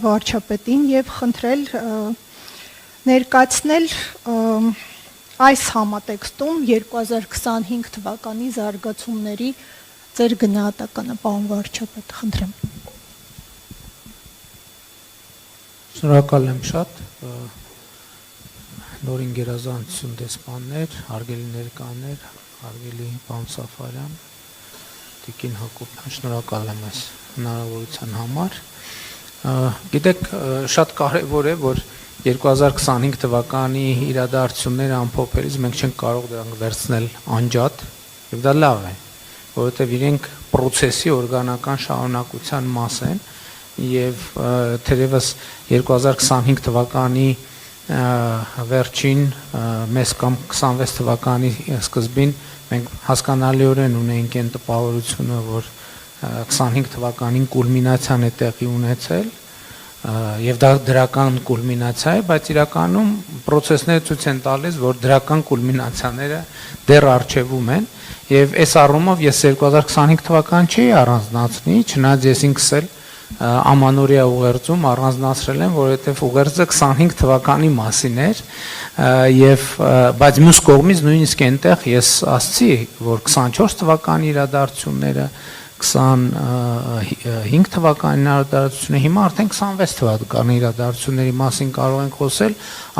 վարչապետին եւ խնդրել ներկայացնել այս համատեքստում 2025 թվականի զարգացումների ձեր գնահատականը, պարոն վարչապետ, խնդրեմ։ Շնորհակալ եմ շատ, նորին գերազանցություն դեսպաններ, հարգելի ներկաներ, հարգելի պարոն Սաֆարյան, Տիկին Հակոբյան, շնորհակալ եմ այս հնարավորության համար։ Գիտեք, շատ կարևոր է, որ 2025 թվականի իրադարձությունները ամփոփելիս մենք չենք կարող դրանք վերցնել անջատ, եւ դա լավ է, որովհետեւ իրենք process-ի օրգանական շարունակության մաս են եւ թերևս 2025 թվականի վերջին մեզ կամ 26 թվականի սկզբին մենք հասկանալիորեն ունենք այն տպավորությունը, որ 25 թվականին կուլմինացիան է տեղի ունեցել եւ դա դրական կուլմինացիա է, բայց իրականում process-ները ցույց են տալիս, որ դրական կուլմինացիաները դեռ առջևում են եւ այս առումով ես 2025 թվական չի առանձնացնի, չնայած ես ինքս էլ ամանորյա ուղերձում առանձնացրել եմ, որովհետև ուղերձը 25 թվականի մասին էր եւ բայց մյուս կողմից նույնիսկ այնտեղ ես ասացի, որ 24 թվականի իրադարձությունները 25 թվականի իրադարձությունները հիմա արդեն 26 թվականի իրադարձությունների մասին կարող ենք խոսել,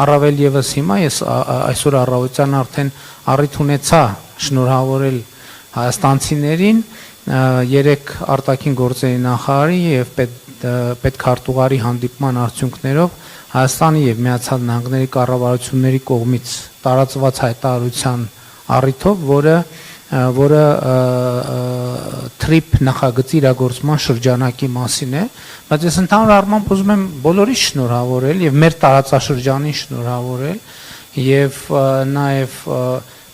առավել եւս հիմա ես այսօր առավոտյան արդեն առիթ ունեցա շնորհավորել հայաստանցիներին երեք արտաքին գործերի նախարարի եւ պետքարտուղարի հանդիպման արդյունքներով Հայաստանի եւ Միացյալ Նահանգների կառավարությունների կողմից տարածված հայտարարության առիթով, որը TRIP նախագծի իրագործման շրջանակի մասին է, բայց ես ընդհանուր առմամբ ուզում եմ բոլորիս շնորհավորել եւ մեր տարածաշրջանին շնորհավորել եւ նաեւ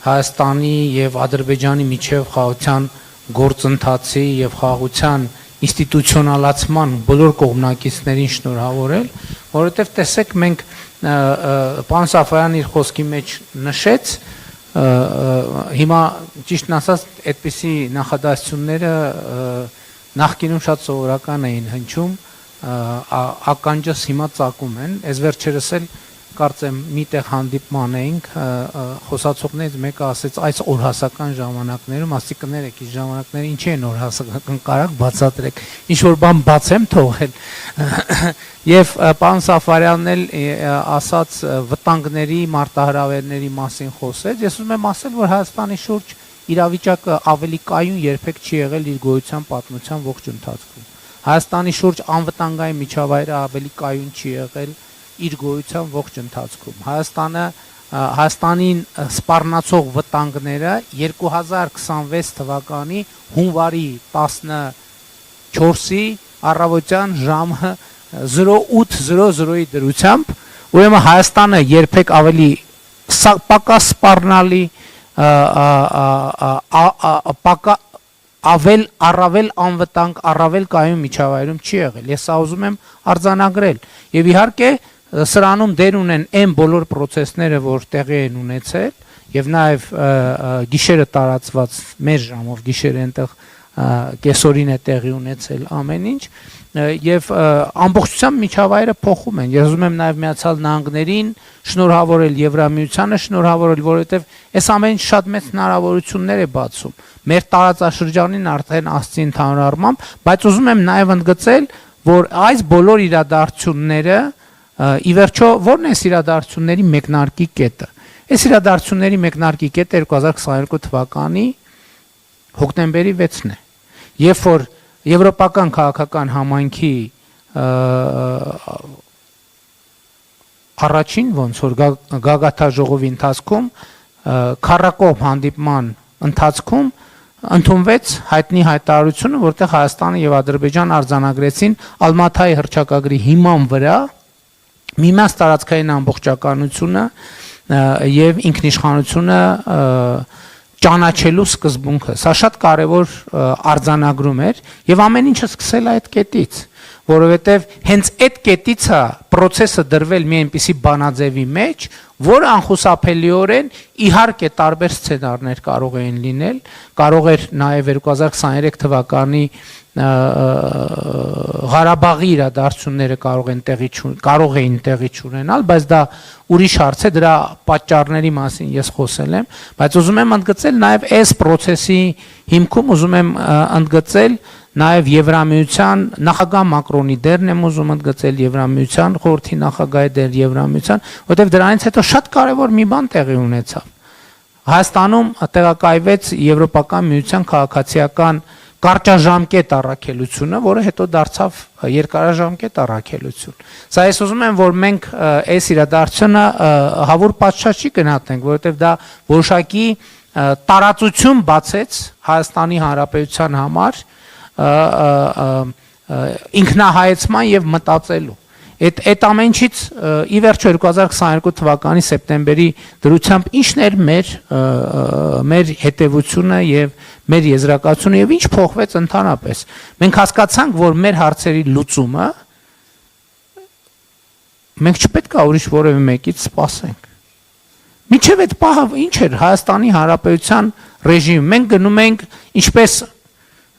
Հայաստանի եւ Ադրբեջանի միջև խաղաղության գործընթացի եւ խաղաղության ինստիտուցիոնալացման բոլոր կողմնակիցներին շնորհավորել, որովհետեւ տեսեք մենք պարոն Սաֆարյանն իր խոսքի մեջ նշեց, հիմա ճիշտն ասած այդպիսի նախադասությունները նախկինում շատ սովորական էին հնչում, ականջս հիմա ծակում են, այս վերջերս էլ կարծեմ միտեղ հանդիպման էինք, խոսացողներից մեկը ասեց այս օրհասական ժամանակներում, ասի կներեք, այս ժամանակները ինչի են օրհասական, կարակ բացատրեք, ինչ որ բան բացեմ թողել։ Եվ պարոն Սաֆարյանն էլ ասաց վտանգների, մարտահրավերների մասին խոսեց, ես ուզում եմ ասել, որ Հայաստանի շուրջ իրավիճակը ավելի կայուն երբեք չի եղել իր գոյության պատմության ողջ ընթացքում։ Հայաստանի շուրջ անվտանգային միջավայրը ավելի կայուն չի եղել իր գոյության ողջ ընթացքում։ Հայաստանին սպառնացող վտանգները 2026 թվականի հունվարի 14-ի առավոտյան ժամը 08:00-ի դրությամբ, ուրեմն Հայաստանը երբեք ավելի պակաս սպառնալի, առավել անվտանգ, առավել կայուն միջավայրում չի եղել։ Ես սա ուզում եմ արձանագրել եւ իհարկե սրանում դեր ունեն այն բոլոր process-ները, որ տեղի են ունեցել եւ նաեւ գիշերը տարածված մեր ժամով գիշերը այնտեղ կեսօրին է տեղի ունեցել ամեն ինչ եւ ամբողջությամբ միջավայրը փոխում են։ Ես ուզում եմ նաեւ Միացյալ Նահանգներին շնորհավորել, Եվրամիությանը շնորհավորել, որովհետեւ այս ամեն ինչ շատ մեծ հնարավորություններ է բացում։ Մեր տարածաշրջանին արդեն ասցի ընդհանուր առմամբ, բայց ուզում եմ նաեւ ընդգծել, որ այս բոլոր իրադարձությունները ի վերջո ո՞րն է իրադարձությունների մեկնարկի կետը։ Այս իրադարձությունների մեկնարկի կետը 2022 թվականի հոկտեմբերի 6-ն է, երբ որ Եվրոպական քաղաքական համայնքի առաջին ոնց որ գագաթաժողովի ընթացքում քառակողմ հանդիպման ընթացքում ընդունվեց հայտնի հայտարարությունը, որտեղ Հայաստանը եւ Ադրբեջանը արձանագրեցին Ալմաթայի հռչակագրի հիման վրա միմյանց տարածքային ամբողջականությունը եւ ինքնիշխանությունը ճանաչելու սկզբունքը։ Սա շատ կարևոր արձանագրում էր եւ ամեն ինչը սկսել է այդ կետից, որովհետեւ հենց այդ կետից է process-ը դրվել մի այնպիսի բանաձևի մեջ, որ անխուսափելիորեն իհարկե տարբեր սցենարներ կարող էին լինել, կարող էր նաեւ 2023 թվականի Ղարաբաղի իրադարձությունները կարող էին տեղի չունենալ, բայց դա ուրիշ հարց է, դրա պատճառների մասին ես խոսել եմ, բայց ուզում եմ ընդգծել նաև այս process-ի հիմքում ուզում եմ ընդգծել նաև Եվրամիության նախագահ Մակրոնի դերն եմ ուզում ընդգծել, Եվրամիության խորհրդի նախագահի դեր Եվրամիության, որտեղ դրանից հետո շատ կարևոր մի բան տեղի ունեցավ։ Հայաստանում տեղակայվեց Եվրոպական միության քաղաքացիական կարճաժամկետ առաքելությունը, որը հետո դարձավ երկարաժամկետ առաքելություն։ Սա ես ուզում եմ, որ մենք այս իրադարձությունը հավուր պատշաճ չի գնահատենք, որովհետև դա որոշակի տարածություն բացեց Հայաստանի Հանրապետության համար ինքնահայեցման եւ մտածելու։ Այդ ամենից ի վերջո 2022 թվականի սեպտեմբերի դրությամբ ինչն էր մեր հետևությունը եւ մեր եզրակացությունը եւ ինչ փոխվեց ընդհանրապես։ Մենք հասկացանք, որ մեր հարցերի լուծումը մենք չպետք է ուրիշ որևէ մեկից սպասենք։ Միջև այդ պահը ինչ էր Հայաստանի Հանրապետության ռեժիմը։ Մենք գնում ենք ինչպես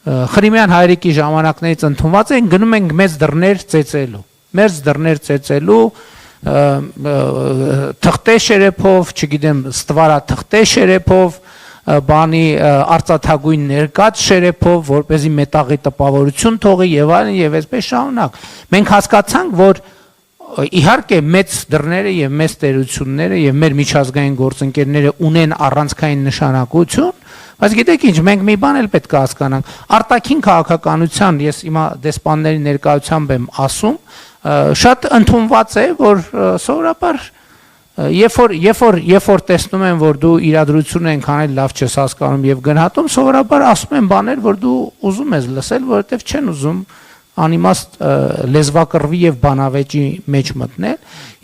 Խրիմյան հայրիկի ժամանակներից ընդունված են, գնում ենք մեծ դռներ ծեծելու։ Մեր դռներ ծեծելու թղթե շերեփով, չգիտեմ, ստվարա թղթե շերեփով, բանի արծաթագույն ներկած շերեփով, որպեսզի մետաղի տպավորություն թողի եւ այլն եւ այսպես շարունակ։ Մենք հասկացանք, որ իհարկե մեծ դռները եւ մեծ տերությունները եւ մեր միջազգային գործընկերները ունեն առանցքային նշանակություն, բայց գիտեք ինչ, մենք մի բան էլ պետք է հասկանանք։ Արտաքին քաղաքականության ես հիմա դեսպանների ներկայությամբ եմ ասում, շատ ընդունված է, որ սովորաբար երբ որ տեսնում են, որ դու իրադրություն ենք անել լավ չես հասկանում եւ գնահատում, սովորաբար ասում են բաներ, որ դու ուզում ես լսել, որովհետեւ չեն ուզում անիմաստ լեզվակռվի եւ բանավեճի մեջ մտնել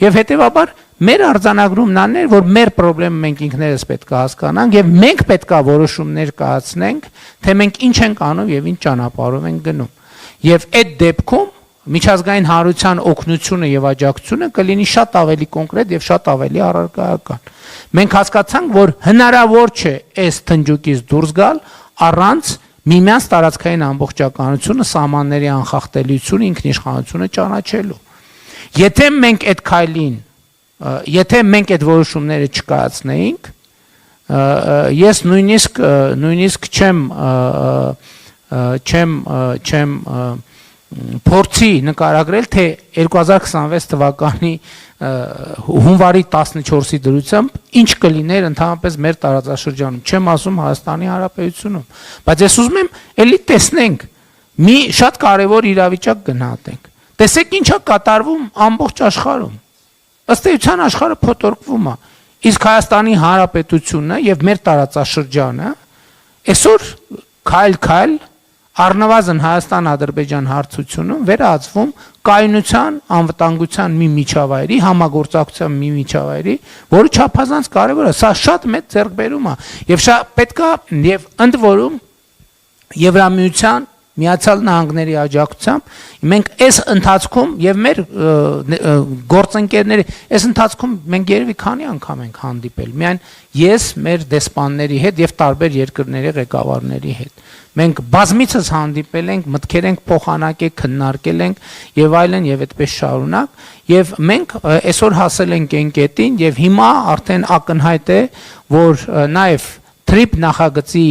եւ հետեւաբար մեր արձանագրումն աններ, որ մեր խնդրեմը մենք ինքներս պետք է հասկանանք եւ մենք պետք է որոշումներ կայացնենք, թե մենք ինչ ենք անում եւ ինչ ճանապարհով ենք գնում։ Եվ այդ դեպքում միջազգային հանրության օգնությունը եւ աջակցությունը կլինի շատ ավելի կոնկրետ եւ շատ ավելի առարկայական։ Մենք հասկացանք, որ հնարավոր չէ այս թնջուկից դուրս գալ առանց միմյանց տարածքային ամբողջականությունը, սահմանների անխախտելիությունը, ինքնիշխանությունը ճանաչելու։ Եթե մենք այդ քայլին, եթե մենք այդ որոշումները չկայացնեինք, ես նույնիսկ չեմ փորձի նկարագրել, թե 2026 թվականի հունվարի 14-ի դրությամբ ինչ կլիներ ընդհանրապես մեր տարածաշրջանում, չեմ ասում Հայաստանի Հանրապետությունում, բայց ես ուզում եմ էլի տեսնենք, մի շատ կարևոր իրավիճակ գնահատենք։ Տեսեք ինչա կատարվում ամբողջ աշխարհում։ Ըստ էության աշխարհը փոթորկվում է, իսկ Հայաստանի Հանրապետությունը եւ մեր տարածաշրջանը այսօր քայլ առնվազն Հայաստան-Ադրբեջան հարցությունում վերածվում կայունության, անվտանգության մի միջավայրի, համագործակցության մի միջավայրի, որը չափազանց կարևոր է։ Սա շատ մեծ ձեռքբերում է եւ շատ պետք է եւ ընդ որում Եվրամիության Միացյալ Նահանգների աջակցությամբ մենք այս ընթացքում եւ մեր գործընկերների այս ընթացքում մենք երևի քանի անգամ ենք հանդիպել միայն ես մեր դեսպանների հետ եւ տարբեր երկրների ղեկավարների հետ մենք բազմիցս հանդիպել ենք մտքեր ենք փոխանակել քննարկել ենք եւ այլն եւ այդպես շարունակ եւ մենք այսօր հասել ենք այն կետին եւ հիմա արդեն ակնհայտ է որ նաեւ TRIP նախագծի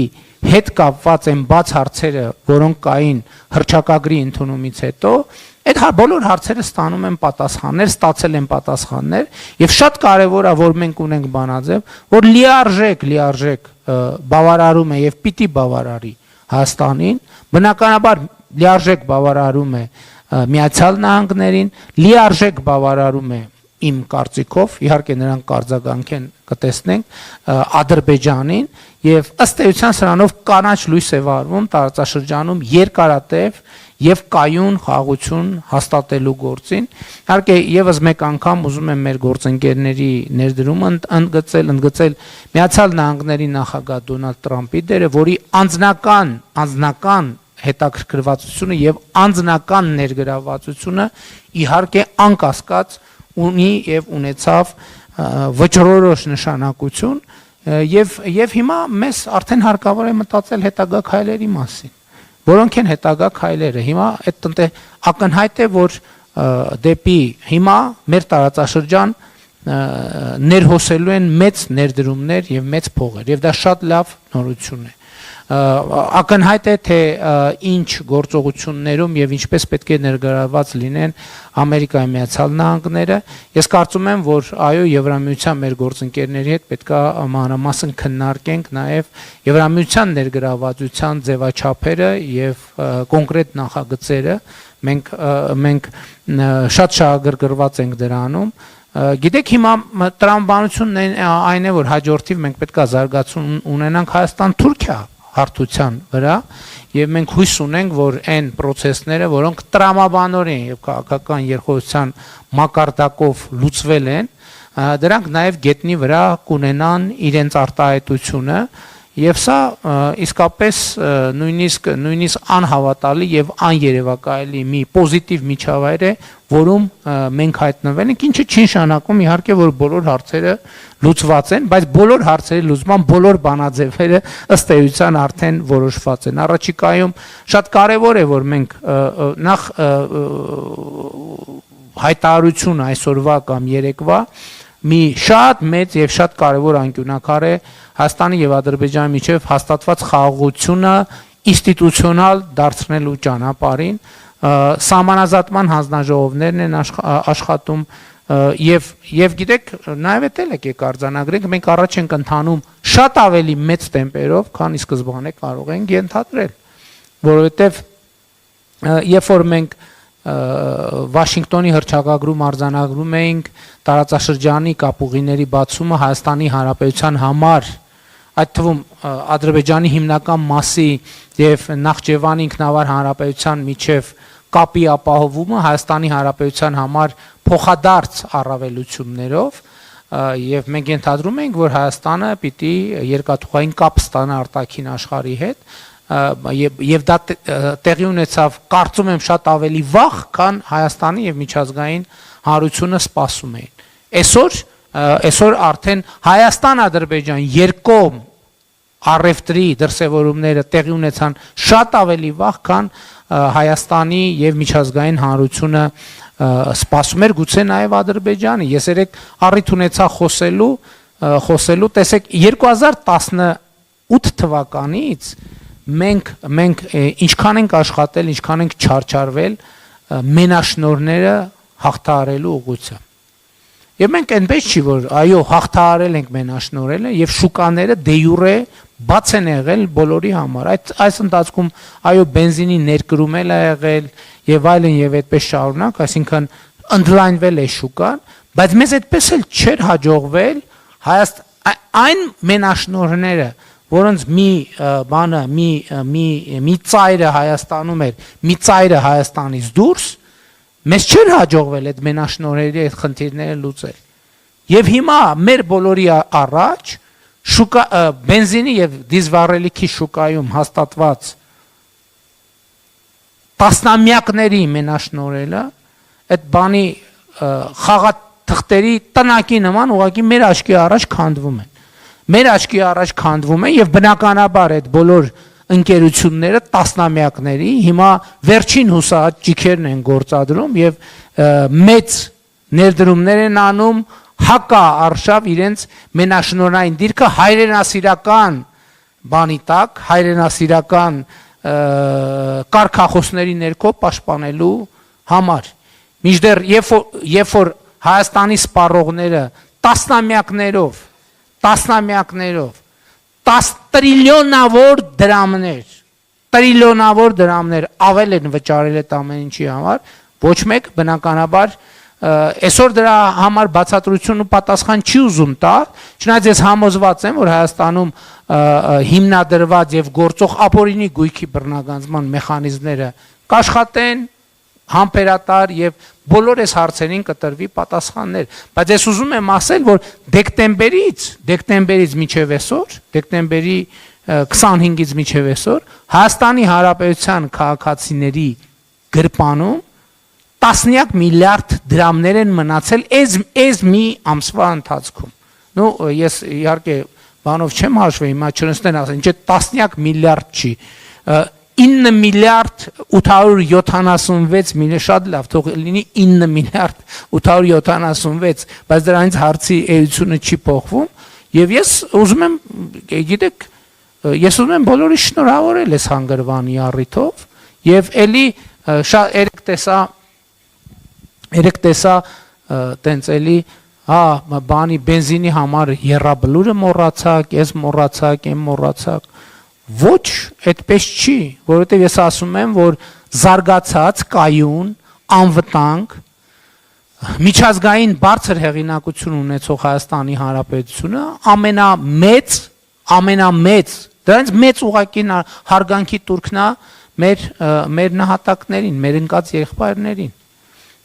հետ կապված են բաց հարցերը, որոնք կային հռչակագրի ընդունումից հետո, այդ բոլոր հարցերը ստանում են պատասխաններ, ստացել են պատասխաններ, եւ շատ կարեւոր է, որ մենք ունենք բանաձև, որ լիարժեք բավարարում է եւ պիտի բավարարի Հայաստանին, բնականաբար լիարժեք բավարարում է Միացյալ Նահանգներին, լիարժեք բավարարում է իմ կարծիքով, իհարկե նրանք կարձագանքեն կտեսնենք Ադրբեջանին եւ ըստ էության սրանով կանաչ լույս է վառվում տարածաշրջանում երկարատև եւ կայուն խաղաղություն հաստատելու գործին։ Իհարկե եւս մեկ անգամ ուզում եմ մեր գործընկերների ներդրումը ընդգծել Միացյալ Նահանգների նախագահ Դոնալդ Տրամպի դերը, որի անձնական հետաքրքրվածությունը եւ անձնական ներգրավվածությունը իհարկե անկասկած ունի եւ ունեցավ վճռորոշ նշանակություն եւ հիմա մեզ արդեն հարկավոր է մտածել հետագա քայլերի մասին, որոնք են հետագա քայլերը։ Հիմա այդ ակնհայտ է, որ դեպի հիմա մեր տարածաշրջան ներհոսելու են մեծ ներդրումներ եւ մեծ փողեր, եւ դա շատ լավ նորություն է։ Ակնհայտ է, թե ինչ գործողություններում եւ ինչպես պետք է ներգրավված լինեն Ամերիկայի Միացյալ Նահանգները։ Ես կարծում եմ, որ այո, Եվրամիության մեր գործընկերների հետ պետք է մանրամասն քննարկենք նաեւ Եվրամիության ներգրավվածության ձևաչափերը եւ կոնկրետ նախագծերը։ Մենք շատ շահագրգռված ենք դրանում։ Գիտեք, հիմա տրամաբանությունն այն է, որ հաջորդիվ մենք պետք է զարգացում ունենանք Հայաստան-Թուրքիա հարթության վրա, եւ մենք հույս ունենք, որ այն process-ները, որոնք տրամաբանորեն եւ քաղաքական երխոհության մակարդակով լուծվել են, դրանք նաեւ գետնի վրա կունենան իրենց արտահայտությունը, եւ սա իսկապես նույնիսկ անհավատալի եւ աներևակայելի մի պոզիտիվ միջավայր է, որում մենք հայտնվել ենք, ինչը չի նշանակում իհարկե, որ բոլոր հարցերը լուծված են, բայց բոլոր հարցերի լուծման բոլոր բանաձևերը ըստ էության արդեն որոշված են։ Առաջիկայում շատ կարեւոր է, որ մենք նախ հայտարարություն այսօրվա կամ երեկվա մի շատ մեծ եւ շատ կարեւոր անկյունակար է Հայաստանի եւ Ադրբեջանի միջեւ հաստատված խաղաղությունը ինստիտուցիոնալ դարձնելու ճանապարհին, սահմանազատման հանձնաժողովներն են աշխատում եւ գիտեք, նաեւ էլ եկեք արձանագրենք, մենք առաջ ենք ընթանում շատ ավելի մեծ տեմպերով, քան ի սկզբանե կարող ենք ենթադրել, որովհետեւ երբ որ մենք Վաշինգտոնի հռչակագրում արձանագրում էինք տարածաշրջանի կապուղիների բացումը Հայաստանի Հանրապետության համար, այդ թվում Ադրբեջանի հիմնական մասի եւ Նախճեվանի ինքնավար հանրապետության միջև կապի ապահովումը Հայաստանի Հանրապետության համար փոխադարձ առավելություններով, եւ մենք ենթադրում ենք, որ Հայաստանը պիտի երկաթուղային կապ ստանա արտաքին աշխարհի հետ, եւ դա տեղի ունեցավ, կարծում եմ, շատ ավելի վաղ, քան Հայաստանի եւ միջազգային հանրությունը սպասում էին։ Այսօր արդեն Հայաստան-Ադրբեջան երկկողմ առևտրի դրսևորումները տեղի ունեցան շատ ավելի վաղ, քան Հայաստանի եւ միջազգային հանրությունը սպասում էր, գուցե նաեւ Ադրբեջանը։ Ես երեք առիթ ունեցա խոսելու, տեսեք, 2018 թվականից մենք ինչքան ենք աշխատել, ինչքան ենք չարչարվել մենաշնորհները հաղթահարելու ուղղությամբ։ Եվ մենք այնպես չի, որ այո, հաղթահարել ենք մենաշնորհելը եւ շուկաները դե յուրե բաց են եղել բոլորի համար։ Այս ընթացքում այո, բենզինի ներկրում էլ է եղել եւ այլն եւ այդպես շարունակ, այսինքն ընդլայնվել է շուկան, բայց մեզ այդպես էլ չէր հաջողվել այն մենաշնորհները, որոնց մի ծայրը Հայաստանում էր, մի ծայրը Հայաստանից դուրս, մեզ չէր հաջողվել այդ մենաշնորհերի այդ խնդիրները լուծել։ Եվ հիմա մեր բոլորի առաջ բենզինի եւ դիզվառելիքի շուկայում հաստատված տասնամյակների մենաշնորհելը, այդ բանի խաղաթղթերի տնակի նման ուղղակի մեր աչքի առաջ քանդվում են։ Մեր աչքի առաջ քանդվում են եւ բնականաբար այդ բոլոր ընկերությունները տասնամյակների հիմա վերջին հուսահատ ճիքերն են գործադրում եւ մեծ ներդրումներ են անում հակա-արշավ իրենց մենաշնորհային դիրքը հայրենասիրական բանի տակ, հայրենասիրական կարգախոսների ներքո պաշտպանելու համար։ Մինչդեռ երբ որ Հայաստանի սպառողները տասնամյակներով 10 տրիլիոնավոր դրամներ ավել են վճարել այդ ամեն ինչի համար, ոչ մեկ բնականաբար այսօր դրա համար բացատրություն ու պատասխան չի ուզում տալ, չնայած ես համոզված եմ, որ Հայաստանում հիմնադրված եւ գործող ապօրինի գույքի բռնագանձման մեխանիզմները կաշխատեն համբերատար եւ բոլոր այս հարցերին կտրվի պատասխաններ, բայց ես ուզում եմ ասել, որ դեկտեմբերից մինչև այսօր, դեկտեմբերի 25-ից մինչև այսօր Հայաստանի Հանրապետության քաղաքացիների գրպանում տասնյակ միլիարդ դրամներ են մնացել այս մի ամսվա ընթացքում։ Նու ես իհարկե բանով չեմ հաշվել, հիմա չնստեն ասեն, չէ, տասնյակ միլիարդ չի։ 9 միլիարդ 876 միլիոն շատ լավ թող լինի 9 միլիարդ 876, բայց դրանից հարցի էությունը չի փոխվում, եւ ես ուզում եմ, գիտեք, ես ուզում եմ բոլորի շնորհավորել այս հանգրվանի առիթով եւ էլի շատ երեք տեսա տենց էլի բանի բենզինի համար երրաբլուրը մոռացակ, ես մոռացակ, եմ մոռացակ, ոչ, այդպես չի, որովհետև ես ասում եմ, որ զարգացած, կայուն, անվտանգ, միջազգային բարձր հեղինակություն ունեցող Հայաստանի Հանրապետությունը ամենամեծ, դրանց մեծ ուղղակի հարգանքի տուրքն է մեր նահատակներին, մեր ընկած եղբայրներին։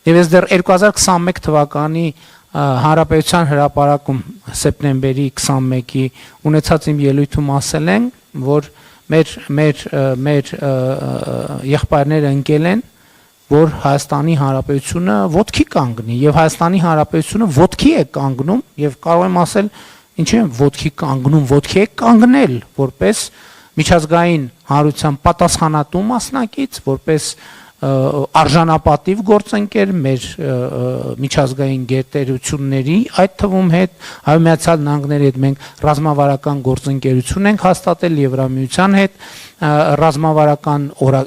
Եվ ես դեռ 2021 թվականի Հանրապետության հրապարակում սեպտեմբերի 21-ի ունեցած իմ ելույթում ասել են, որ մեր եղբայրները ընկել են, որ Հայաստանի Հանրապետությունը ոտքի կանգնի, եւ Հայաստանի Հանրապետությունը ոտքի է կանգնում, եւ կարող եմ ասել, ինչի՞ եմ ոտքի կանգնում, ոտքի է կանգնել, որպես միջազգային հանրության պատասխանատու մասնակից, որպես արժանապատիվ գործընկեր մեր միջազգային գերտերությունների, այդ թվում հետ Հայ Միացյալ Նահանգների հետ մենք ռազմավարական գործընկերություն ենք հաստատել Եվրամիության հետ,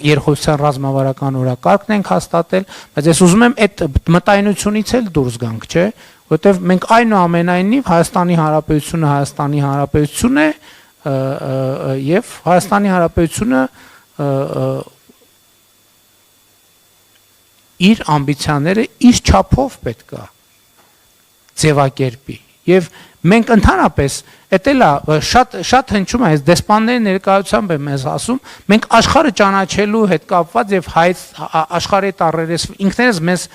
երկխոսության ռազմավարական օրակարգն ենք հաստատել, բայց ես ուզում եմ այդ մտայնությունից էլ դուրս գանք, չէ, որովհետև մենք այնուամենայնիվ Հայաստանի Հանրապետություն է եւ Հայաստանի Հանրապետությունը իր ամբիցիաները իր չափով պետք է ձևակերպի եւ մենք ընդհանրապես էտելա շատ հնչում է այս դեսպանների ներկայությամբ եմ ես ասում մենք աշխարհը ճանաչելու հետ կապված եւ աշխարհի հետ ինքներս մեզ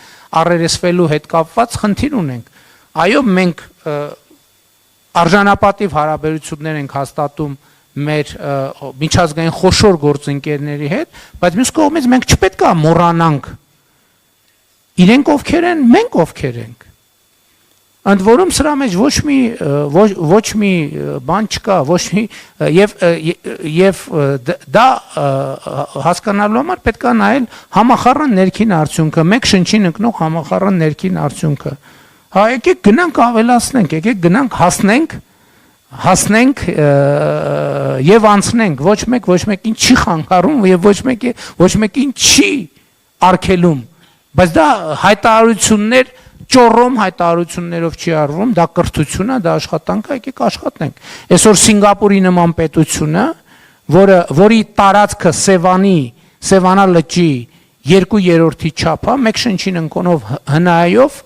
առերեսվելու հետ կապված խնդիր ունենք այո մենք արժանապատիվ հարաբերություններ ենք հաստատում մեր միջազգային խոշոր գործընկերների հետ բայց մյուս կողմից մենք չպետք է մոռանանք իրենք ովքեր են, մենք ովքեր ենք։ Ընդ որում սրա մեջ ոչ մի բան չկա, ոչ մի եւ դա հասկանալու համար պետք է նայել համախառն ներքին արդյունքը, մեկ շնչին ընկնող համախառն ներքին արդյունքը։ Հա եկեք գնանք ավելացնենք, եկեք գնանք հասնենք եւ անցնենք, ոչ մեկին չի խանգարում եւ ոչ մեկին չի արգելում բայց դա հայտարարություններ ճոռոմ հայտարարություններով չի արվում, դա կրթություն է, դա աշխատանք է, եկեք աշխատենք։ Այսօր Սինգապուրի նման պետությունը, որի տարածքը Սևանա լճի 2/3-ի չափ է, մեկ շնչին ընկոնով հնայով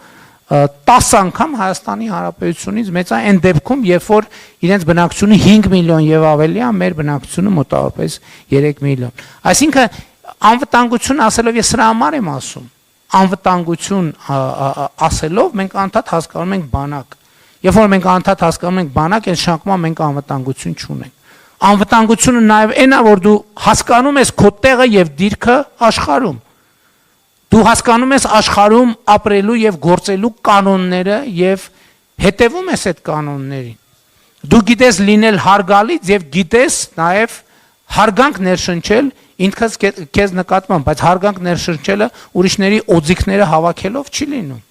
10 անգամ Հայաստանի Հանրապետությունից մեծ է այն դեպքում, երբ որ իրենց բնակչությունը 5 միլիոն եւ ավելի է, մեր բնակչությունը մոտավորապես 3 միլիոն։ Այսինքն անվտանգություն ասելով ես սրա համար եմ ասում անվտանգություն ասելով մենք անդադ հասկանում ենք բանակ։ Երբ որ մենք անդադ հասկանում ենք բանակ, այս շարքում մենք անվտանգություն չունենք։ Անվտանգությունը նաև այն է, որ դու հասկանում ես քո տեղը եւ դիրքը աշխարհում։ Դու հասկանում ես աշխարհում ապրելու եւ գործելու կանոնները եւ հետևում ես այդ կանոններին։ Դու գիտես լինել հարգալից եւ գիտես նաև հարգանք ներշնչել ինքս քեզ նկատմամբ, բայց հարգանք ներշնչելը ուրիշների օձիքները հավաքելով չի լինում։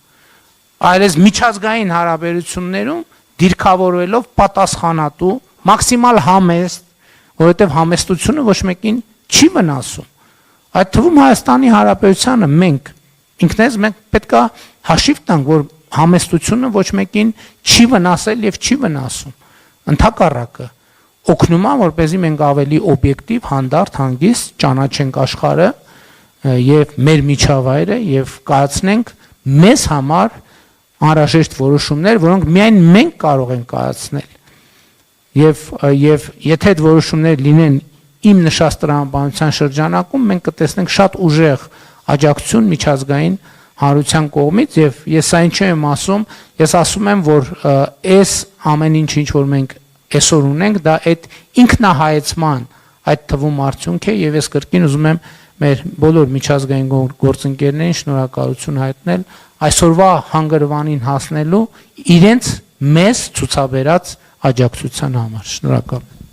Այլև միջազգային հարաբերություններում դիրքավորվելով պատասխանատու, մաքսիմալ համեստ, որովհետև համեստությունը ոչ մեկին չի վնասում։ Այդ թվում Հայաստանի Հանրապետությանը մենք ինքներս մենք պետք է հաշիվ տանք, որ համեստությունը ոչ մեկին չի վնասել եւ չի վնասում։ Ընդհակառակը օգնում է, որպեսզի մենք ավելի օբյեկտիվ, հանդարտ, հանգիստ ճանաչենք աշխարհը եւ մեր միջավայրը եւ կայացնենք մեզ համար անհրաժեշտ որոշումներ, որոնք միայն մենք կարող ենք կայացնել։ Եվ եթե այդ որոշումները լինեն իմ նշած տրամաբանության շրջանակում, մենք կտեսնենք շատ ուժեղ աջակցություն միջազգային հանրության կողմից եւ ես այն չեմ ասում, ես ասում եմ, որ այս ամեն ինչ որ մենք այսօր ունենք, դա այդ ինքնահայեցման այդ թվում արդյունք է եւ ես կրկին ուզում եմ մեր բոլոր միջազգային գործընկերներին շնորհակալություն հայտնել այսօրվա հանգրվանին հասնելու իրենց մեզ ցուցաբերած աջակցության համար։ Շնորհակալ եմ։